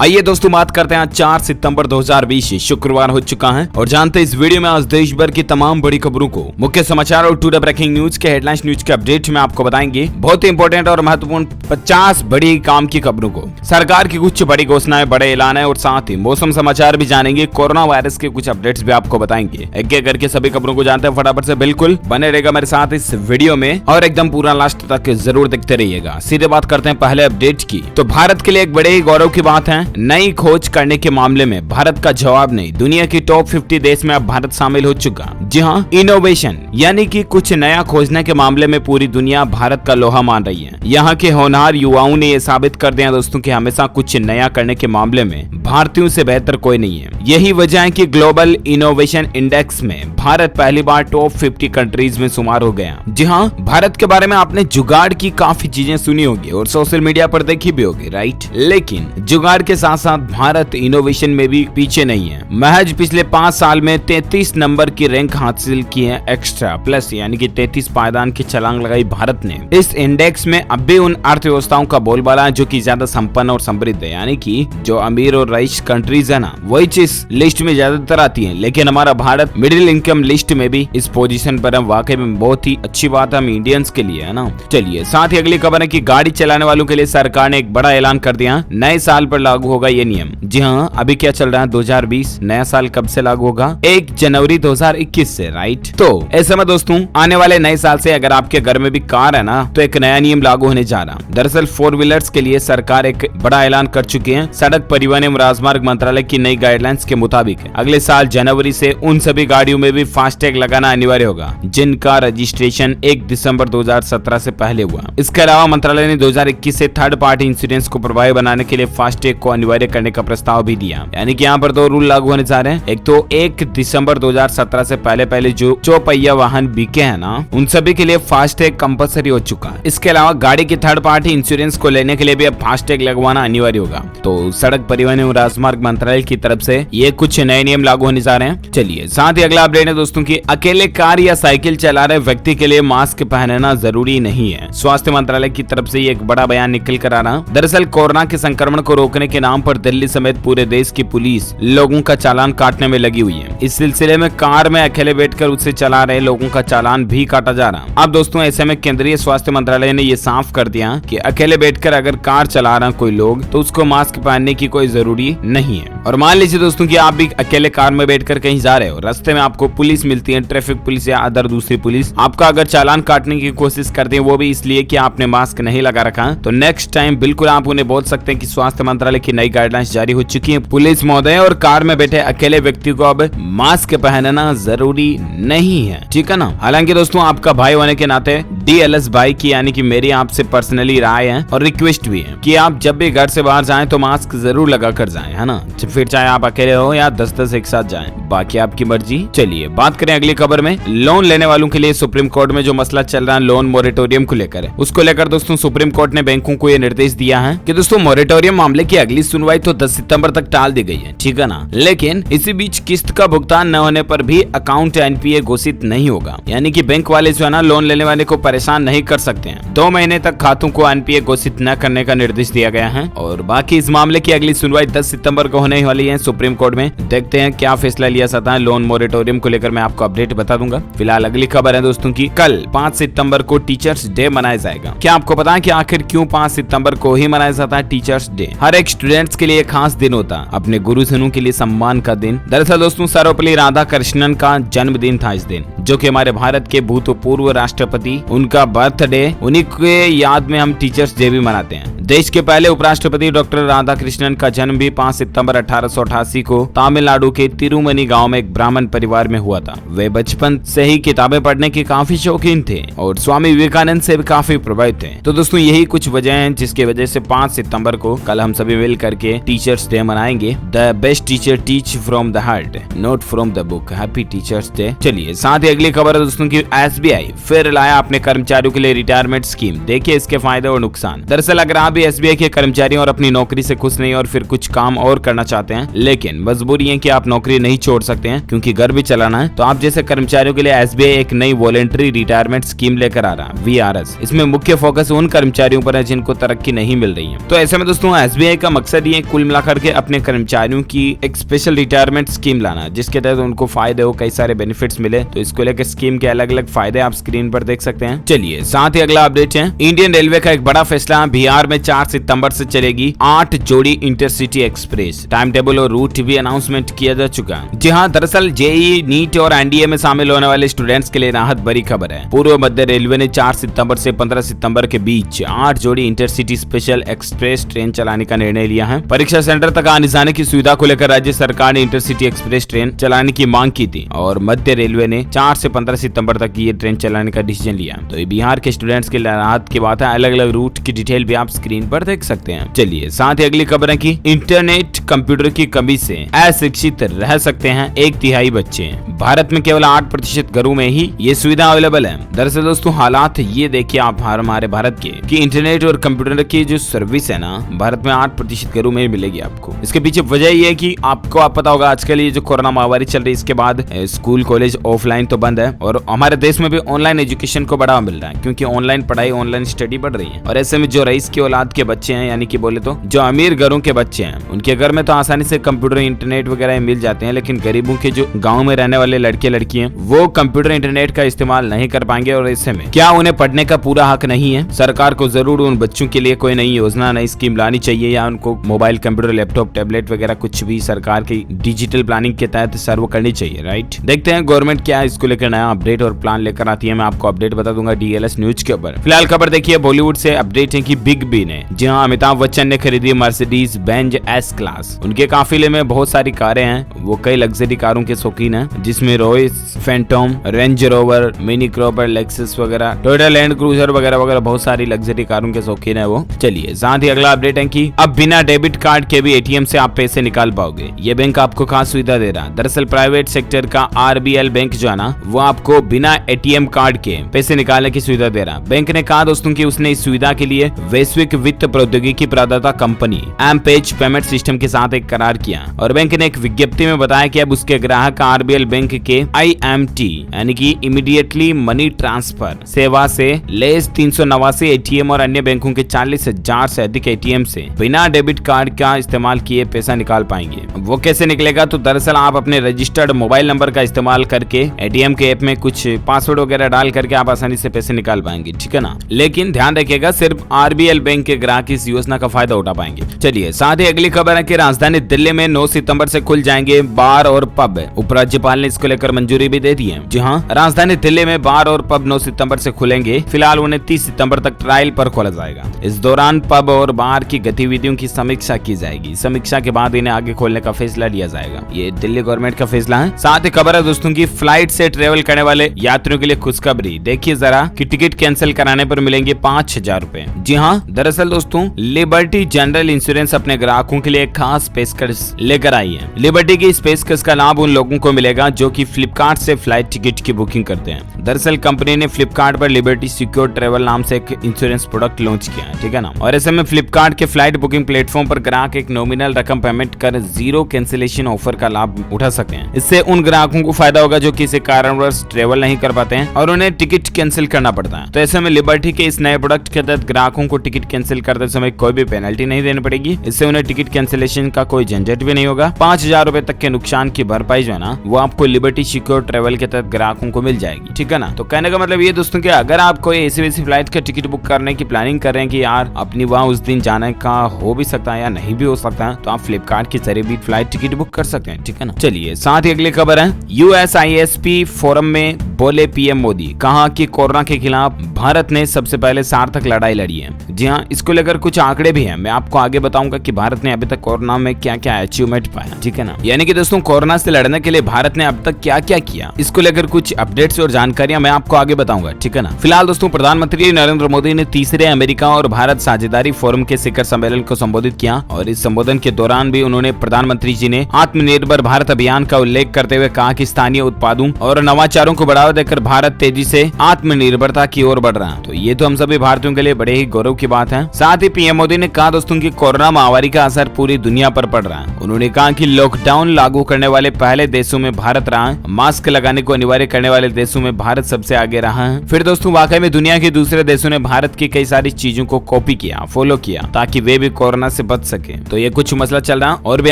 आइए दोस्तों बात करते हैं आज 4 सितंबर 2020 शुक्रवार हो चुका है और जानते हैं इस वीडियो में आज देश भर की तमाम बड़ी खबरों को, मुख्य समाचार और टुडे ब्रेकिंग न्यूज के हेडलाइंस न्यूज के अपडेट में आपको बताएंगे। बहुत ही इंपॉर्टेंट और महत्वपूर्ण 50 बड़ी काम की खबरों को, सरकार की कुछ बड़ी घोषणाएं, बड़े ऐलान है और साथ ही मौसम समाचार भी जानेंगे। कोरोना वायरस के कुछ अपडेट्स भी आपको बताएंगे। एक एक करके सभी खबरों को जानते हैं फटाफट से, बिल्कुल बने रहेगा मेरे साथ इस वीडियो में और एकदम पूरा लास्ट तक जरूर देखते रहिएगा। सीधे बात करते हैं पहले अपडेट की। तो भारत के लिए एक बड़े ही गौरव की बात है, नई खोज करने के मामले में भारत का जवाब नहीं, दुनिया की टॉप 50 देश में अब भारत शामिल हो चुका। जी हाँ, इनोवेशन यानी कि कुछ नया खोजने के मामले में पूरी दुनिया भारत का लोहा मान रही है। यहाँ के होनहार युवाओं ने यह साबित कर दिया दोस्तों कि हमेशा कुछ नया करने के मामले में भारतीयों से बेहतर कोई नहीं है। यही वजह है कि ग्लोबल इनोवेशन इंडेक्स में भारत पहली बार टॉप 50 कंट्रीज में शुमार हो गया। जी हाँ, भारत के बारे में आपने जुगाड़ की काफी चीजें सुनी होगी और सोशल मीडिया पर देखी भी होगी, राइट। लेकिन जुगाड़ के साथ साथ भारत इनोवेशन में भी पीछे नहीं है। महज पिछले 5 साल में 33 नंबर की रैंक हासिल की है एक्स्ट्रा प्लस, यानी कि 33 पायदान की छलांग लगाई भारत ने। इस इंडेक्स में अब भी उन अर्थव्यवस्थाओं का बोलबाला है जो कि ज्यादा संपन्न और समृद्ध है, यानी कि जो अमीर और रईस कंट्रीज है ना, वही चीज लिस्ट में ज्यादातर आती है। लेकिन हमारा भारत मिडिल इनकम लिस्ट में भी इस पोजीशन पर है। वाकई में बहुत ही अच्छी बात है हम इंडियंस के लिए, है ना। चलिए साथ ही अगली खबर है कि गाड़ी चलाने वालों के लिए सरकार ने एक बड़ा ऐलान कर दिया, नए साल पर लागू होगा ये नियम। जी हाँ, अभी क्या चल रहा है 2020, नया साल कब से लागू होगा? 1 जनवरी 2021 से, राइट। तो ऐसे में दोस्तों आने वाले नए साल से अगर आपके घर में भी कार है ना, तो एक नया नियम लागू होने जा रहा। दरअसल 4 व्हीलर्स के लिए सरकार एक बड़ा ऐलान कर चुकी है। सड़क परिवहन एवं राजमार्ग मंत्रालय की नई गाइडलाइंस के मुताबिक अगले साल जनवरी से उन सभी गाड़ियों में भी फास्टैग लगाना अनिवार्य होगा जिनका रजिस्ट्रेशन 1 दिसंबर 2017 से पहले हुआ। इसके अलावा मंत्रालय ने 2021 से थर्ड पार्टी इंश्योरेंस को प्रभावी बनाने के लिए फास्टैग को अनिवार्य करने का प्रस्ताव भी दिया। यानी कि यहाँ पर 2 रूल लागू होने जा रहे हैं। एक तो 1 दिसंबर 2017 से पहले जो चौपहिया वाहन बिके हैं ना, उन सभी के लिए फास्टैग कंपलसरी हो चुका है। इसके अलावा गाड़ी की थर्ड पार्टी इंश्योरेंस को लेने के लिए भी अब फास्टैग लगवाना अनिवार्य होगा। तो सड़क परिवहन एवं राजमार्ग मंत्रालय की तरफ से ये कुछ नए नियम लागू होने जा रहे हैं। चलिए साथ ही अगला अपडेट है दोस्तों की अकेले कार या साइकिल चला रहे व्यक्ति के लिए मास्क पहनना जरूरी नहीं है। स्वास्थ्य मंत्रालय की तरफ से ये एक बड़ा बयान निकल कर आ रहा। दरअसल कोरोना के संक्रमण को रोकने के नाम पर दिल्ली समेत पूरे देश की पुलिस लोगों का चालान काटने में लगी हुई है। इस सिलसिले में कार में अकेले बैठकर उसे चला रहे लोगों का चालान भी काटा जा रहा। अब दोस्तों ऐसे में केंद्रीय स्वास्थ्य मंत्रालय ने ये साफ कर दिया कि अकेले बैठकर अगर कार चला रहा कोई लोग तो उसको मास्क पहनने की कोई जरूरी नहीं है। और मान लीजिए दोस्तों कि आप भी अकेले कार में बैठकर कहीं जा रहे हो, रास्ते में आपको पुलिस मिलती है, ट्रैफिक पुलिस या अदर दूसरी पुलिस आपका अगर चालान काटने की कोशिश करते हैं, वो भी इसलिए कि आपने मास्क नहीं लगा रखा, तो नेक्स्ट टाइम बिल्कुल आप उन्हें बोल सकते हैं कि स्वास्थ्य मंत्रालय की नई गाइडलाइंस जारी हो चुकी है। पुलिस महोदय और कार में बैठे अकेले व्यक्ति को अब मास्क पहनना जरूरी नहीं है, ठीक है ना। हालांकि दोस्तों आपका भाई होने के नाते DLS भाई की यानी कि मेरी आपसे पर्सनली राय है और रिक्वेस्ट भी है कि आप जब भी घर से बाहर जाएं तो मास्क जरूर लगा कर जाएं, है ना। फिर चाहे आप अकेले हो या 10-10 एक साथ जाएं, बाकी आपकी मर्जी। चलिए बात करें अगली खबर में। लोन लेने वालों के लिए सुप्रीम कोर्ट में जो मसला चल रहा है लोन मोरेटोरियम को लेकर, उसको लेकर दोस्तों सुप्रीम कोर्ट ने बैंकों को ये निर्देश दिया है कि दोस्तों मोरेटोरियम मामले की अगली सुनवाई तो 10 सितंबर तक टाल दी गई है, ठीक है ना। लेकिन इसी बीच किस्त का भुगतान न होने पर भी अकाउंट NPA घोषित नहीं होगा। यानी कि बैंक वाले जो है ना, लोन लेने वाले को परेशान नहीं कर सकते हैं। 2 महीने तक खातों को NPA घोषित न करने का निर्देश दिया गया है। और बाकी इस मामले की अगली सुनवाई 10 सितंबर को होने वाली है सुप्रीम कोर्ट में। देखते हैं क्या फैसला लिया जाता है लोन मोरेटोरियम को लेकर, मैं आपको अपडेट बता दूंगा। फिलहाल अगली खबर है दोस्तों की कल 5 सितंबर को टीचर्स डे मनाया जाएगा। क्या आपको पता है कि आखिर क्यों 5 सितंबर को ही मनाया जाता है टीचर्स डे? हर एक स्टूडेंट्स के लिए खास दिन होता है, अपने गुरुजनों के लिए सम्मान का दिन। दरअसल दोस्तों सर्वपल्ली राधाकृष्णन का जन्मदिन था इस दिन, जो कि हमारे भारत के भूतपूर्व राष्ट्रपति, उनका बर्थडे, उन्हीं के याद में हम टीचर्स डे भी मनाते हैं। देश के पहले उपराष्ट्रपति डॉक्टर राधाकृष्णन का जन्म भी 5 सितंबर 1888 को तमिलनाडु के तिरुमनी गांव में एक ब्राह्मण परिवार में हुआ था। वे बचपन से ही किताबें पढ़ने के काफी शौकीन थे और स्वामी विवेकानंद से भी काफी प्रभावित थे। तो दोस्तों यही कुछ वजह हैं जिसकी वजह से 5 सितंबर को कल हम सभी मिल करके टीचर्स डे मनाएंगे। The best teacher teach from the heart, not from the book. Happy teachers day. चलिए साथ ही अगली खबर है दोस्तों की SBI फिर लाया अपने कर्मचारियों के लिए रिटायरमेंट स्कीम। देखिए इसके फायदे और नुकसान। दरअसल अगर आप भी एसबीआई के कर्मचारी और अपनी नौकरी से खुश नहीं और फिर कुछ काम और करना चाहते हैं, लेकिन मजबूरी है कि आप नौकरी नहीं छोड़ सकते हैं क्योंकि घर भी चलाना है, तो आप जैसे कर्मचारियों के लिए एसबीआई एक नई वॉलेंटरी रिटायरमेंट स्कीम लेकर आ रहा है, वीआरएस। इसमें मुख्य फोकस उन कर्मचारियों पर है जिनको तरक्की नहीं मिल रही है। तो ऐसे में दोस्तों एसबीआई का मकसद ये कुल मिलाकर के अपने कर्मचारियों की एक स्पेशल रिटायरमेंट स्कीम लाना, जिसके तहत उनको फायदे हो, कई सारे बेनिफिट्स मिले। तो इसको लेकर स्कीम के अलग अलग फायदे आप स्क्रीन पर देख सकते हैं। चलिए साथ ही अगला अपडेट है इंडियन रेलवे का एक बड़ा फैसला, बिहार में 4 सितंबर से चलेगी 8 जोड़ी इंटरसिटी एक्सप्रेस। टाइम टेबल और रूट भी अनाउंसमेंट किया जा चुका है। जी हाँ, दरअसल जेईई, नीट और एनडीए में शामिल होने वाले स्टूडेंट्स के लिए राहत भरी खबर है। पूर्व मध्य रेलवे ने 4 सितंबर से 15 सितंबर के बीच 8 जोड़ी इंटरसिटी स्पेशल एक्सप्रेस ट्रेन चलाने का निर्णय लिया है। परीक्षा सेंटर तक आने जाने की सुविधा को लेकर राज्य सरकार ने इंटरसिटी एक्सप्रेस ट्रेन चलाने की मांग की थी और मध्य रेलवे ने 4 से 15 सितंबर तक ये ट्रेन चलाने का डिसीजन लिया। तो ये बिहार के स्टूडेंट्स के लिए राहत की बात है। अलग अलग रूट की डिटेल भी आप स्क्रीन पर देख सकते हैं। चलिए साथ ही अगली खबर है कि इंटरनेट कंप्यूटर की कमी से अशिक्षित रह सकते हैं 1/3 बच्चे। भारत में केवल 8% घरों में ही ये सुविधा अवेलेबल है। दरअसल दोस्तों हालात ये देखिए आप हमारे भारत के कि इंटरनेट और कंप्यूटर की जो सर्विस है ना, भारत में 8% घरों में मिलेगी आपको। इसके पीछे वजह ये है कि आपको आप पता होगा आजकल ये जो कोरोना महामारी चल रही है, इसके बाद स्कूल कॉलेज ऑफलाइन तो बंद है और हमारे देश में भी ऑनलाइन एजुकेशन को बढ़ावा मिल रहा है क्योंकि ऑनलाइन पढ़ाई, ऑनलाइन स्टडी बढ़ रही है। और ऐसे में जो रईस की औलाद के बच्चे हैं, यानी कि बोले तो जो अमीर घरों के बच्चे हैं, उनके घर में तो आसानी से कंप्यूटर, इंटरनेट वगैरह मिल जाते हैं, लेकिन गरीबों के जो गाँव में रहने वाले लड़के लड़कियां वो कंप्यूटर इंटरनेट का इस्तेमाल नहीं कर पाएंगे। और ऐसे में क्या उन्हें पढ़ने का पूरा हक नहीं है? सरकार को जरूर उन बच्चों के लिए कोई नई योजना, नई स्कीम लानी चाहिए या उनको मोबाइल, कंप्यूटर, लैपटॉप, टैबलेट वगैरह कुछ भी सरकार की डिजिटल प्लानिंग के तहत सर्व करनी चाहिए। राइट, देखते हैं गवर्नमेंट क्या इसको लेकर नया अपडेट और प्लान लेकर आती है। मैं आपको अपडेट बता दूंगा डीएलएस न्यूज के ऊपर। फिलहाल खबर देखिए बॉलीवुड से अपडेट है कि बिग बी ने, जी हाँ, अमिताभ बच्चन ने खरीदी मर्सिडीज बेंज एस क्लास। उनके काफिले में बहुत सारी कारें हैं, वो कई लग्जरी कारों के शौकीन हैं, जिसमें Royce Phantom, range rover, mini cropper, Lexus वगैरह, टोयोटा लैंड क्रूजर वगैरह वगैरह बहुत सारी लग्जरी कारों के शौकीन है वो। चलिए साथ ही अगला अपडेट है कि अब बिना डेबिट कार्ड के भी एटीएम से आप पैसे निकाल पाओगे। ये बैंक आपको खास सुविधा दे रहा है। दरअसल प्राइवेट सेक्टर का आरबीएल बैंक जो है ना, वो आपको बिना एटीएम कार्ड के पैसे निकालने की सुविधा दे रहा है। बैंक ने कहा दोस्तों कि उसने इस सुविधा के लिए वैश्विक वित्त प्रौद्योगिकी प्रदाता कंपनी एमपेज पेमेंट सिस्टम के साथ एक करार किया और बैंक ने एक विज्ञप्ति में बताया कि अब उसके ग्राहक आरबीएल बैंक के आईएमटी यानी कि इमीडिएटली मनी ट्रांसफर सेवा से लेस 389 एटीएम और अन्य बैंकों के 40,000 से अधिक एटीएम से बिना डेबिट कार्ड का इस्तेमाल किए पैसा निकाल पाएंगे। वो कैसे निकलेगा? तो दरअसल आप अपने रजिस्टर्ड मोबाइल नंबर का इस्तेमाल करके एटीएम के ऐप में कुछ पासवर्ड वगैरह डाल करके आप आसानी से पैसे निकाल पाएंगे, ठीक है ना। लेकिन ध्यान रखिएगा सिर्फ आरबीएल बैंक के ग्राहक इस योजना का फायदा उठा पाएंगे। चलिए साथ ही अगली खबर है कि राजधानी दिल्ली में 9 सितंबर से खुल जाएंगे बार और पब। उपराज्यपाल ने इसको लेकर मंजूरी भी दे दी है। जी हाँ, राजधानी दिल्ली में बार और पब 9 सितंबर से खुलेंगे। फिलहाल उन्हें 30 सितंबर तक ट्रायल पर खोला जाएगा। इस दौरान पब और बार की गतिविधियों की समीक्षा की जाएगी। समीक्षा के बाद इन्हें आगे खोलने का फैसला लिया जाएगा। ये दिल्ली गवर्नमेंट का फैसला है। साथ ही खबर है दोस्तों की फ्लाइट से ट्रेवल करने वाले यात्रियों के लिए खुशखबरी। देखिए जरा कि टिकट कैंसिल कराने पर मिलेंगे 5,000 रुपए। जी हाँ, दरअसल दोस्तों लिबर्टी जनरल इंश्योरेंस अपने ग्राहकों के लिए एक खास पेशकश लेकर आई है। लिबर्टी की इस पेशकश का लाभ उन लोगों को मिलेगा जो कि फ्लिपकार्ट से फ्लाइट टिकट की बुकिंग करते हैं। दरअसल कंपनी ने फ्लिपकार्ट पर लिबर्टी सिक्योर ट्रेवल नाम से एक इंश्योरेंस प्रोडक्ट लॉन्च किया है, ठीक है ना। और ऐसे में फ्लिपकार्ट के फ्लाइट बुकिंग प्लेटफॉर्म पर ग्राहक एक नॉमिनल रकम पेमेंट कर 0 कैंसिलेशन ऑफर का लाभ उठा सकते हैं। इससे उन ग्राहकों को फायदा होगा जो किसी कारणवश ट्रेवल नहीं कर पाते हैं और उन्हें टिकट कैंसिल करना पड़ता है। तो ऐसे में लिबर्टी के इस नए प्रोडक्ट के तहत ग्राहकों को टिकट कैंसिल करते समय कोई भी पेनल्टी नहीं देनी पड़ेगी। इससे उन्हें टिकट कैंसिलेशन का कोई झंझट भी नहीं होगा। 5,000 रुपए तक के नुकसान की भरपाई जो है ना, वो आपको लिबर्टी सिक्योर ट्रेवल के तहत ग्राहकों को मिल जाएगी, ठीक है ना। तो कहने का मतलब ये दोस्तों कि अगर आप कोई ऐसी वैसी फ्लाइट का टिकट बुक करने की प्लानिंग कर रहे हैं कि यार अपनी वहाँ उस दिन जाने का हो भी सकता है या नहीं भी हो सकता है, तो आप फ्लिपकार्ट के जरिए भी फ्लाइट टिकट बुक कर सकते हैं, ठीक है ना। चलिए साथ ही अगली खबर है यूएसआईएसपी फोरम में बोले पीएम मोदी, कहा कि कोरोना के खिलाफ भारत ने सबसे पहले सार्थक लड़ाई लड़ी है। जी हाँ, इसको लेकर कुछ आंकड़े भी हैं। मैं आपको आगे बताऊंगा कि भारत ने अभी तक कोरोना में क्या क्या अचीवमेंट पाया, ठीक है ना। यानी कि दोस्तों कोरोना से लड़ने के लिए भारत ने अब तक क्या क्या किया, इसको लेकर कुछ अपडेट्स और जानकारियां मैं आपको आगे बताऊंगा, ठीक है ना। फिलहाल दोस्तों प्रधानमंत्री नरेंद्र मोदी ने तीसरे अमेरिका और भारत साझेदारी फोरम के शिखर सम्मेलन को संबोधित किया और इस संबोधन के दौरान भी उन्होंने प्रधानमंत्री जी ने आत्मनिर्भर भारत अभियान का उल्लेख करते हुए कहा कि स्थानीय उत्पादों और नवाचारों को बढ़ावा बढ़ावा देकर भारत तेजी से आत्मनिर्भरता की ओर बढ़ रहा है। तो ये तो हम सभी भारतीयों के लिए बड़े ही गौरव की बात है। साथ ही पीएम मोदी ने कहा दोस्तों की कोरोना महामारी का असर पूरी दुनिया पर पड़ रहा है। उन्होंने कहा कि लॉकडाउन लागू करने वाले पहले देशों में भारत रहा है, मास्क लगाने को अनिवार्य करने वाले देशों में भारत सबसे आगे रहा है। फिर दोस्तों वाकई में दुनिया के दूसरे देशों ने भारत की कई सारी चीजों को कॉपी किया, फॉलो किया, ताकि वे भी कोरोना से बच सके। तो ये कुछ मसला चल रहा और भी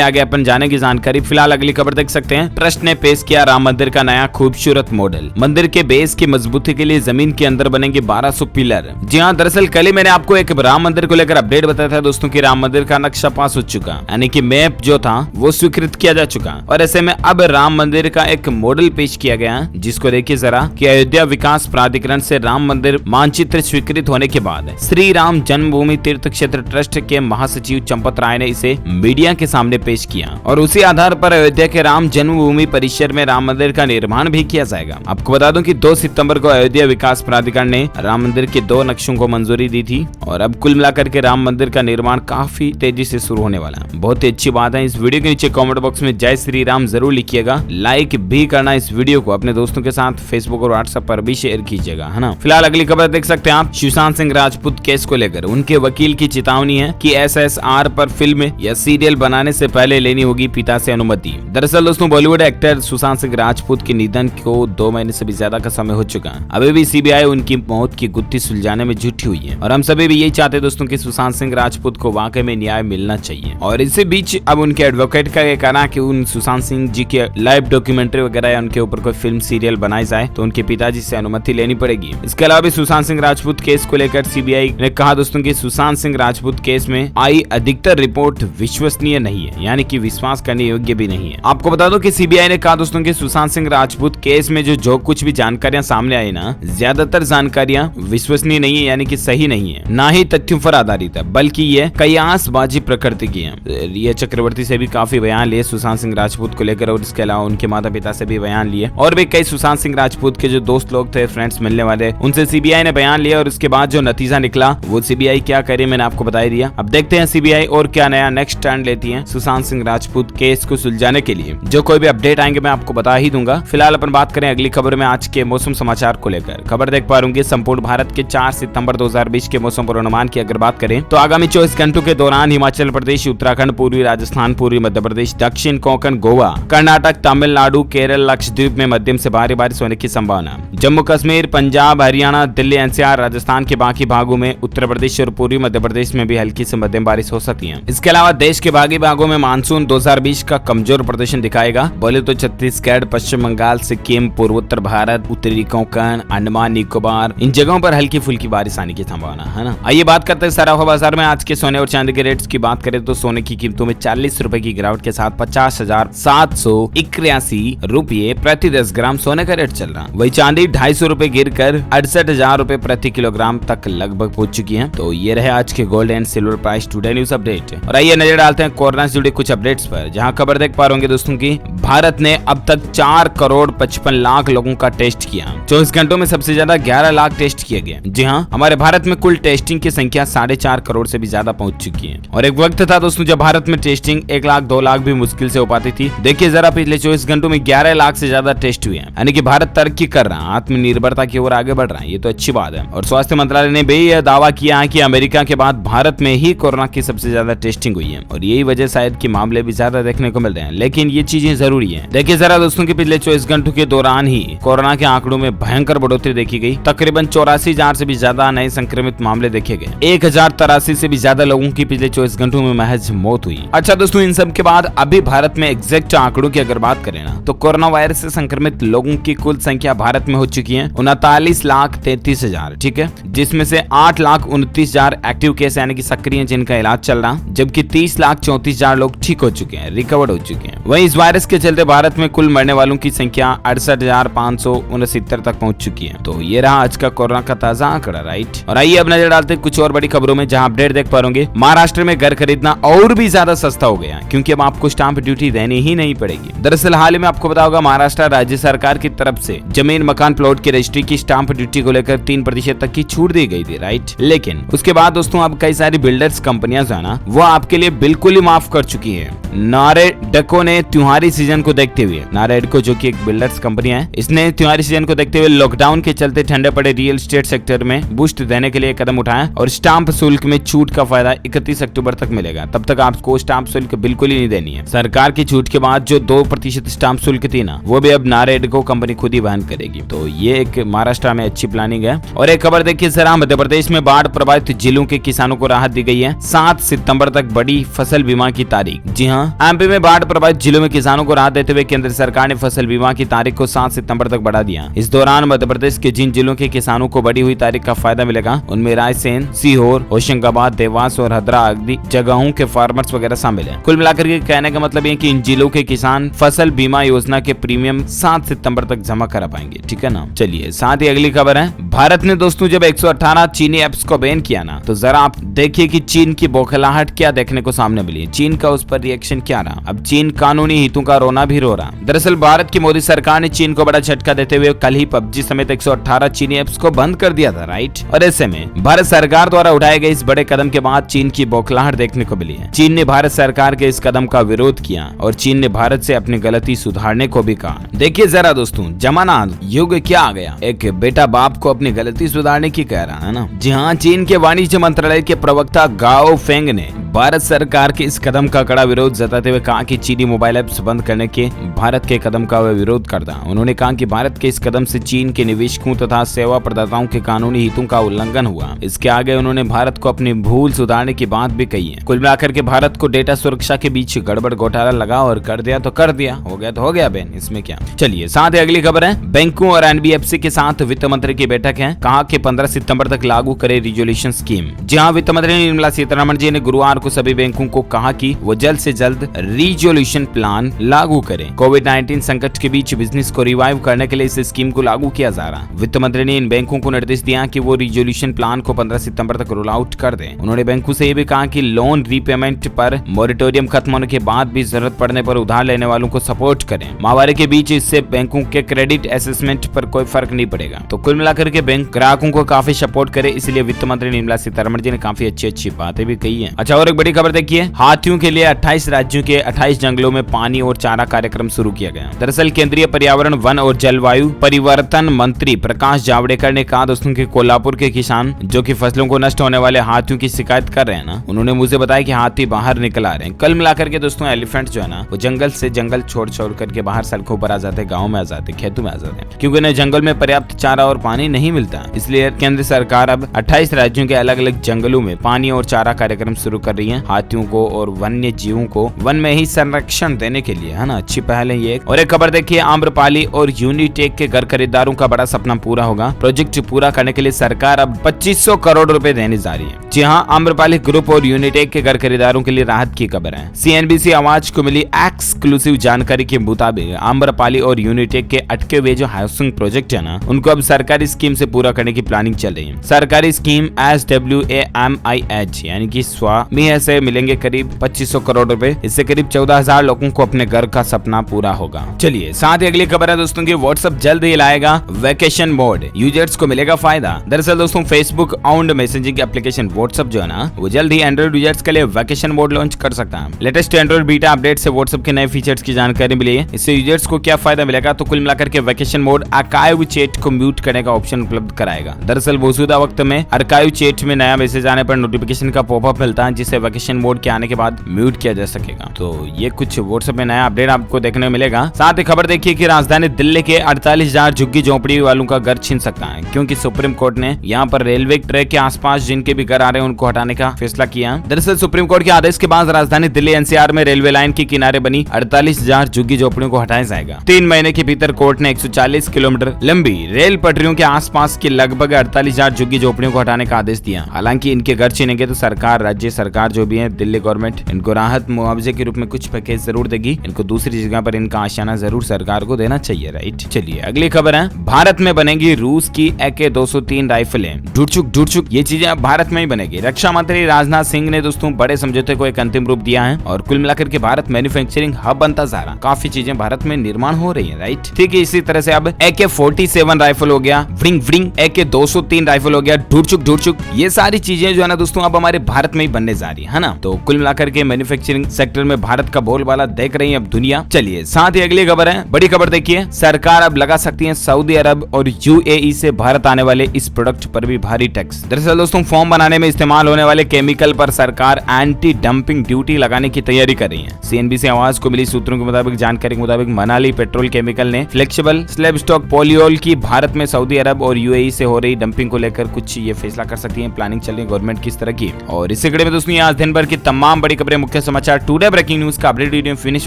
आगे अपन जाने की जानकारी। फिलहाल अगली खबर देख सकते हैं। ट्रस्ट ने पेश किया राम मंदिर का नया खूबसूरत मॉडल। मंदिर के बेस की मजबूती के लिए जमीन के अंदर बनेंगे 1200 पिलर। जी हाँ, दरअसल कल ही मैंने आपको एक राम मंदिर को लेकर अपडेट बताया था दोस्तों की राम मंदिर का नक्शा पास हो चुका, यानी कि मैप जो था वो स्वीकृत किया जा चुका। और ऐसे में अब राम मंदिर का एक मॉडल पेश किया गया है, जिसको देखिए जरा कि अयोध्या विकास प्राधिकरण से राम मंदिर मानचित्र स्वीकृत होने के बाद श्री राम जन्मभूमि तीर्थ क्षेत्र ट्रस्ट के महासचिव चंपत राय ने इसे मीडिया के सामने पेश किया और उसी आधार पर अयोध्या के राम जन्मभूमि परिसर में राम मंदिर का निर्माण भी किया जाएगा। आपको बता दूं कि 2 सितंबर को अयोध्या विकास प्राधिकरण ने राम मंदिर के 2 नक्शों को मंजूरी दी थी और अब कुल मिलाकर के राम मंदिर का निर्माण काफी तेजी से शुरू होने वाला है। बहुत ही अच्छी बात है। इस वीडियो के नीचे कमेंट बॉक्स में जय श्री राम जरूर लिखिएगा, लाइक भी करना, इस वीडियो को अपने दोस्तों के साथ फेसबुक और व्हाट्सएप पर भी शेयर कीजिएगा, है ना। फिलहाल अगली खबर देख सकते हैं आप। सुशांत सिंह राजपूत केस को लेकर उनके वकील की चेतावनी है कि SSR पर फिल्म या सीरियल बनाने से पहले लेनी होगी पिता से अनुमति। दरअसल दोस्तों बॉलीवुड एक्टर सुशांत सिंह राजपूत के निधन को 2 महीने से भी ज्यादा का समय हो चुका है। अभी भी CBI उनकी मौत की गुत्थी सुलझाने में जुटी हुई है और हम सभी भी यही चाहते हैं दोस्तों कि सुशांत सिंह राजपूत को वाकई में न्याय मिलना चाहिए। और इसी बीच अब उनके एडवोकेट का ये कहना कि उन सुशांत सिंह जी के लाइव डॉक्यूमेंट्री वगैरह या उनके ऊपर कोई फिल्म सीरियल बनाई जाए तो उनके पिताजी से अनुमति लेनी पड़ेगी। इसके अलावा भी सुशांत सिंह राजपूत केस को लेकर CBI ने कहा दोस्तों कि सुशांत सिंह राजपूत केस में आई अधिकतर रिपोर्ट विश्वसनीय नहीं है, यानी कि विश्वास करने योग्य भी नहीं है। आपको बता दो कि CBI ने कहा दोस्तों कि सुशांत सिंह राजपूत केस में जो कुछ भी जानकारियां सामने आई ना, ज्यादातर जानकारियां विश्वसनीय नहीं है, यानी कि सही नहीं है, ना ही तथ्यों पर आधारित है, बल्कि ये कयासबाजी प्रकृति की है। रिया चक्रवर्ती से भी काफी बयान लिए सुशांत सिंह राजपूत को लेकर और इसके अलावा उनके माता पिता से भी बयान लिए और भी कई सुशांत सिंह राजपूत के जो दोस्त लोग थे, फ्रेंड्स मिलने वाले, उनसे CBI ने बयान लिया और उसके बाद जो नतीजा निकला वो CBI क्या करे मैंने आपको बता दिया। अब देखते हैं CBI और क्या नया नेक्स्ट टर्न लेती है सुशांत सिंह राजपूत केस को सुलझाने के लिए। जो कोई भी अपडेट आएंगे मैं आपको बता ही दूंगा। फिलहाल अपन बात करें अगली खबर में आज के मौसम समाचार को लेकर। खबर देख पा रहे संपूर्ण भारत के 4 सितंबर 2020 के मौसम पूर्वानुमान की अगर बात करें तो आगामी 24 घंटों के दौरान हिमाचल प्रदेश, उत्तराखंड, पूर्वी राजस्थान, पूर्वी मध्य प्रदेश, दक्षिण कोंकण, गोवा, कर्नाटक, तमिलनाडु, केरल, लक्षद्वीप में मध्यम से भारी बारिश होने की संभावना। जम्मू कश्मीर, पंजाब, हरियाणा, दिल्ली, NCR, राजस्थान के बाकी भागों में, उत्तर प्रदेश और पूर्वी मध्य प्रदेश में भी हल्की से मध्यम बारिश हो सकती है। इसके अलावा देश के बाकी भागों में मानसून 2020 का कमजोर प्रदर्शन दिखाएगा। बोले तो छत्तीसगढ़, पश्चिम बंगाल, सिक्किम, पूर्वोत्तर भारत, उत्तरी कोंकण, अंडमान निकोबार, इन जगहों पर हल्की फुल्की बारिश आने की संभावना है ना। आइए बात करते हैं सराफा बाजार में आज के सोने और चांदी के रेट्स की बात करें तो सोने की कीमतों में 40 रुपए की गिरावट के साथ 50,781 रुपये प्रति 10 ग्राम सोने का रेट चल रहा। वही चांदी 250 रुपए गिर कर 68,000 रुपए प्रति किलोग्राम तक लगभग पहुंच चुकी है। तो ये रहे आज के gold and silver price today news update. और आइए नजर डालते हैं कोरोना से जुड़े कुछ अपडेट्स पर, जहां खबर देख पा रहे दोस्तों की भारत ने अब तक 4 करोड़ 55 लाख लोगों का टेस्ट किया। 24 घंटों में सबसे ज्यादा 11 लाख टेस्ट किए गए। जी हाँ, हमारे भारत में कुल टेस्टिंग की संख्या 4.5 करोड़ से भी ज्यादा पहुंच चुकी है। और एक वक्त था दोस्तों जब भारत में टेस्टिंग 1 लाख 2 लाख भी मुश्किल से हो पाती थी। देखिए जरा पिछले 24 घंटों में 11 लाख से ज्यादा टेस्ट हुए हैं, यानी कि भारत तरक्की कर रहा है, आत्मनिर्भरता की ओर आगे बढ़ रहा है। ये तो अच्छी बात है। और स्वास्थ्य मंत्रालय ने भी यह दावा किया है कि अमेरिका के बाद भारत में ही कोरोना की सबसे ज्यादा टेस्टिंग हुई है और यही वजह शायद कि मामले भी ज्यादा देखने को मिल रहे हैं। लेकिन ये चीजें जरूरी है। देखिए जरा दोस्तों कि पिछले 24 घंटों के दौरान ही कोरोना के आंकड़ों में भयंकर बढ़ोतरी देखी गई। तकरीबन 84,000 से भी ज्यादा नए संक्रमित मामले देखे गए। 1083 से भी ज्यादा लोगों की पिछले 24 घंटों में महज मौत हुई। अच्छा दोस्तों, इन सब के बाद अभी भारत में एग्जैक्ट आंकड़ों की अगर बात करें ना तो कोरोना वायरस से संक्रमित लोगों की कुल संख्या भारत में हो चुकी है 39,33,000, ठीक है, जिसमें से 8,29,000 एक्टिव केस यानी कि सक्रिय जिनका इलाज चल रहा, जबकि 30,34,000 लोग ठीक हो चुके हैं, रिकवर्ड हो चुके हैं। वहीं इस वायरस के चलते भारत में कुल मरने वालों की संख्या 68,569 तक पहुंच चुकी है। तो ये रहा आज का कोरोना का ताजा आंकड़ा, राइट। और आइए अब नजर डालते हैं कुछ और बड़ी खबरों में, जहां अपडेट देख पाओगे महाराष्ट्र में घर खरीदना और भी ज्यादा सस्ता हो गया क्योंकि अब आपको स्टाम्प ड्यूटी देनी ही नहीं पड़ेगी। दरअसल हाल ही में आपको पता होगा महाराष्ट्र राज्य सरकार की तरफ से जमीन मकान प्लॉट की रजिस्ट्री की स्टाम्प ड्यूटी को लेकर 3% तक की छूट दी गई थी, राइट। लेकिन उसके बाद दोस्तों अब कई सारी बिल्डर्स कंपनियां जो है ना वो आपके लिए बिल्कुल ही माफ कर चुकी है। नारे डको ने ने त्योहारी सीजन को देखते हुए नारायणको, जो कि एक बिल्डर्स कंपनी है, इसने त्योहारी सीजन को देखते हुए लॉकडाउन के चलते ठंडे पड़े रियल एस्टेट सेक्टर में बूस्ट देने के लिए कदम उठाया और स्टाम्प शुल्क में छूट का फायदा 31 अक्टूबर तक मिलेगा। तब तक आपको स्टाम्प शुल्क बिल्कुल ही नहीं देनी है। सरकार की छूट के बाद जो 2% स्टाम्प शुल्क थी ना, वो भी अब नारायणको कंपनी खुद ही वहन करेगी। तो ये एक महाराष्ट्र में अच्छी प्लानिंग है। और एक खबर देखिए जरा, मध्य प्रदेश में बाढ़ प्रभावित जिलों के किसानों को राहत दी गई है। 7 सितंबर तक बड़ी फसल बीमा की तारीख। जी हाँ, एमपी में बाढ़ प्रभावित जिलों में किसानों को राहत देते हुए केंद्र सरकार ने फसल बीमा की तारीख को 7 सितंबर तक बढ़ा दिया। इस दौरान मध्य प्रदेश के जिन जिलों के किसानों को बढ़ी हुई तारीख का फायदा मिलेगा, उनमें रायसेन, सीहोर, होशंगाबाद, देवास और हदरा आदि जगहों के फार्मर्स वगैरह शामिल है। कुल मिलाकर के कहने का मतलब ये कि इन जिलों के किसान फसल बीमा योजना के प्रीमियम 7 सितंबर तक जमा करा पाएंगे। ठीक है ना। चलिए साथ ही अगली खबर है, भारत ने दोस्तों जब 118 चीनी एप्स को बैन किया ना, तो जरा आप देखिए कि चीन की बौखलाहट क्या देखने को सामने मिली है। चीन का उस पर रिएक्शन क्या रहा। अब चीन कानूनी हितों का रोना भी रो रहा। दरअसल भारत की मोदी सरकार ने चीन को बड़ा झटका देते हुए कल ही पबजी समेत 118 चीनी एप्स को बंद कर दिया था, राइट। और ऐसे में भारत सरकार द्वारा उठाए गए इस बड़े कदम के बाद चीन की बौखलाहट देखने को मिली है। चीन ने भारत सरकार के इस कदम का विरोध किया और चीन ने भारत से अपनी गलती सुधारने को भी कहा। देखिए जरा दोस्तों, जमाना युग क्या आ गया। एक बेटा बाप को अपनी गलती सुधारने की कह रहा है ना। जी हाँ, चीन के वाणिज्य मंत्रालय के प्रवक्ता गाओ फेंग ने भारत सरकार के इस कदम का कड़ा विरोध जताते हुए कहा कि चीनी मोबाइल ऐप्स बंद करने के भारत के कदम का वह विरोध करता। उन्होंने कहा कि भारत के इस कदम से चीन के निवेशकों तथा सेवा प्रदाताओं के कानूनी हितों का उल्लंघन हुआ। इसके आगे उन्होंने भारत को अपनी भूल सुधारने की बात भी कही है। कुल मिलाकर के भारत को डेटा सुरक्षा के बीच गड़बड़ घोटाला लगा और कर दिया तो कर दिया, हो गया तो हो गया बहन, इसमें क्या। चलिए साथ ही अगली खबर है, बैंकों और एनबीएफसी के साथ वित्त मंत्री की बैठक है। कहा कि 15 सितंबर तक लागू करे रिजोल्यूशन स्कीम। जहां वित्त मंत्री निर्मला सीतारमण जी ने गुरुवार को सभी बैंकों को कहा कि वो जल्द से जल्द रिजोल्यूशन प्लान लागू करें। कोविड-19 संकट के बीच बिजनेस को रिवाइव करने के लिए इस स्कीम को लागू किया जा रहा। वित्त मंत्री ने इन बैंकों को निर्देश दिया कि वो रिजोल्यूशन प्लान को 15 सितंबर तक रोल आउट कर दें। उन्होंने बैंकों से ये भी कहा कि लोन रीपेमेंट पर मोरेटोरियम खत्म होने के बाद भी जरूरत पड़ने पर उधार लेने वालों को सपोर्ट करें। महामारी के बीच इससे बैंकों के क्रेडिट असेसमेंट पर कोई फर्क नहीं पड़ेगा। तो कुल मिलाकर के बैंक ग्राहकों को काफी सपोर्ट करे, इसलिए वित्त मंत्री निर्मला सीतारमण जी ने काफी अच्छी बातें भी कही है। अच्छा, और एक बड़ी खबर देखिए, हाथियों के लिए 28 राज्यों के 28 जंगलों में पानी और चारा कार्यक्रम शुरू किया गया। दरअसल केंद्रीय पर्यावरण, वन और जलवायु परिवर्तन मंत्री प्रकाश जावड़ेकर ने कहा दोस्तों कि कोल्हापुर के किसान जो कि फसलों को नष्ट होने वाले हाथियों की शिकायत कर रहे हैं ना, उन्होंने मुझे बताया कि हाथी बाहर निकल आ रहे हैं। कल मिलाकर के दोस्तों एलिफेंट जो है ना, वो जंगल से जंगल छोड़ करके बाहर सड़कों पर आ जाते हैं, गाँव में आ जाते हैं, खेतों में आ जाते हैं, क्योंकि उन्हें जंगल में पर्याप्त चारा और पानी नहीं मिलता। इसलिए केंद्र सरकार अब 28 राज्यों के अलग अलग जंगलों में पानी और चारा कार्यक्रम शुरू कर रही है। हाथियों को और वन्य जीवों को वन में ही संरक्षण देने के लिए, है ना, अच्छी पहल है ये। और एक खबर देखिए, आम्रपाली और यूनिटेक के घर खरीदारों का बड़ा सपना पूरा होगा। प्रोजेक्ट पूरा करने के लिए सरकार अब 2500 करोड़ रुपए देने जा रही है। जी हाँ, आम्रपाली ग्रुप और यूनिटेक के घर खरीदारों के लिए राहत की खबर है। सीएनबीसी आवाज को मिली एक्सक्लूसिव जानकारी के मुताबिक आम्रपाली और यूनिटेक के अटके हुए जो हाउसिंग प्रोजेक्ट है ना, उनको अब सरकारी स्कीम से पूरा करने की प्लानिंग चल रही है। सरकारी स्कीम SWAMIH यानी कि स्वामिह से मिलेंगे करीब 2500 करोड़ रुपए। इससे करीब 14,000 लोगों को अपने घर का सपना पूरा होगा। चलिए साथ ही अगली खबर है दोस्तों की, व्हाट्सएप जल्द ही लाएगा वैकेशन मोड, यूजर्स को मिलेगा फायदा। दरअसल दोस्तों Facebook owned messaging application WhatsApp जो है ना, वो जल्द ही एंड्रॉइड यूजर्स के लिए वैकेशन मोड लॉन्च कर सकता है। लेटेस्ट एंड्रॉइड बीटा अपडेट से व्हाट्सएप के नए फीचर्स की जानकारी मिली है। इससे यूजर्स को क्या फायदा मिलेगा, तो कुल मिलाकर के वैकेशन मोड आर्काइव चैट को म्यूट करने का ऑप्शन उपलब्ध कराएगा। दरअसल मौजूदा वक्त में आर्काइव चैट में नया मैसेज आने पर नोटिफिकेशन का पॉपअप मिलता है, जिसे वैकेशन मोड के आने के बाद म्यूट किया जा सकेगा। तो ये कुछ व्हाट्सएप में नया अपडेट आपको देखने को मिलेगा। साथ ही खबर देखिए कि राजधानी दिल्ली के 48,000 झुग्गी झोंपड़ी वालों का घर छीन सकता है, क्योंकि सुप्रीम कोर्ट ने यहाँ पर रेलवे ट्रैक के आसपास जिनके भी घर आ रहे हैं उनको हटाने का फैसला किया। दरअसल सुप्रीम कोर्ट के आदेश के बाद राजधानी दिल्ली एनसीआर में रेलवे लाइन के किनारे बनी 48,000 झुग्गी झोपड़ियों को हटाया जाएगा। 3 महीने के भीतर कोर्ट ने 140 किलोमीटर लंबी रेल पटरियों के आसपास की लगभग 48,000 झुग्गी झोपड़ियों को हटाने का आदेश दिया। हालांकि इनके घर छीनेंगे तो सरकार, राज्य सरकार जो भी है, दिल्ली गवर्नमेंट, इनको राहत मुआवजे के रूप में कुछ पैकेज जरूर देगी। इनको दूसरी जगह पर इनका आशियाना जरूर सरकार को देना चाहिए, राइट। चलिए अगली खबर है, भारत में बनेगी रूस की AK-203 राइफलें। ढुड़चुक ये चीजें अब भारत में ही बनेगी। रक्षा मंत्री राजनाथ सिंह ने दोस्तों बड़े समझौते को एक अंतिम रूप दिया है और कुल मिलाकर के भारत मैन्युफैक्चरिंग हब बनता जा रहा। काफी चीजें भारत में निर्माण हो रही है, राइट। ठीक है, इसी तरह से अब AK-47 राइफल हो गया, व्रिंग AK-203 राइफल हो गया, ढुड़चुक ये सारी चीजें जो है ना दोस्तों अब हमारे भारत में ही बनने जा रही है ना। तो कुल मिलाकर के मैन्युफैक्चरिंग सेक्टर में भारत का बोलबाला हालात देख रही है अब दुनिया। चलिए साथ ही अगली खबर है, बड़ी खबर देखिए, सरकार अब लगा सकती है सऊदी अरब और यूएई से भारत आने वाले इस प्रोडक्ट पर भी भारी टैक्स। दरअसल दोस्तों फोम बनाने में इस्तेमाल होने वाले केमिकल पर सरकार एंटी डंपिंग ड्यूटी लगाने की तैयारी कर रही है। सीएनबीसी आवाज को मिली सूत्रों के मुताबिक जानकारी के मुताबिक मनाली पेट्रोल केमिकल ने फ्लेक्सिबल स्लैब स्टॉक पॉलियोल की भारत में सऊदी अरब और यूएई से हो रही डंपिंग को लेकर कुछ ये फैसला कर सकती है। प्लानिंग चल रही है गवर्नमेंट की इस तरह की। और इसी कड़ी में दोस्तों आज दिन भर की तमाम बड़ी खबरें, मुख्य समाचार, टुडे ब्रेकिंग न्यूज का अपडेट वीडियो फिनिश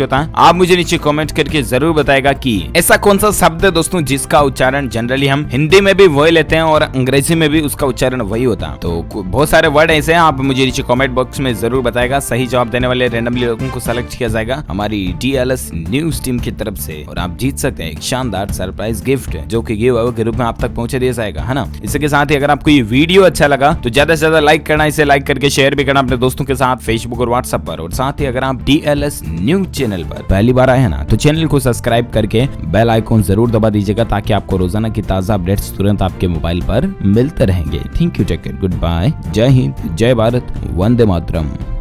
होता है। आप मुझे नीचे कमेंट करके जरूर बताएगा कि ऐसा कौन सा शब्द है दोस्तों जिसका उच्चारण जनरली हम हिंदी में भी वही लेते हैं और अंग्रेजी में भी उसका उच्चारण वही होता है। तो बहुत सारे वर्ड ऐसे हैं, आप मुझे नीचे कमेंट बॉक्स में जरूर बताएगा। सही जवाब देने वाले रैंडमली लोगों को सेलेक्ट किया जाएगा हमारी DLS न्यूज टीम की तरफ से और आप जीत सकते हैं एक शानदार सरप्राइज गिफ्ट जो कि गिव अवे के रूप में आप तक पहुंचा दिया जाएगा, है ना। इसी के साथ ही अगर आपको ये वीडियो अच्छा लगा तो ज्यादा से ज्यादा लाइक करना, इसे लाइक करके शेयर भी करना अपने दोस्तों के साथ फेसबुक और व्हाट्सएप पर। और साथ ही अगर आप DLS न्यूज चैनल पर पहली बार आए हैं ना तो चैनल को सब्सक्राइब करके बेल आइकॉन जरूर दबा दीजिएगा ताकि आपको रोजाना की ताजा अपडेट्स तुरंत आपके मोबाइल पर मिलते रहेंगे। Thank you, take care, goodbye, Jai Hind, जय भारत, वंदे मातरम।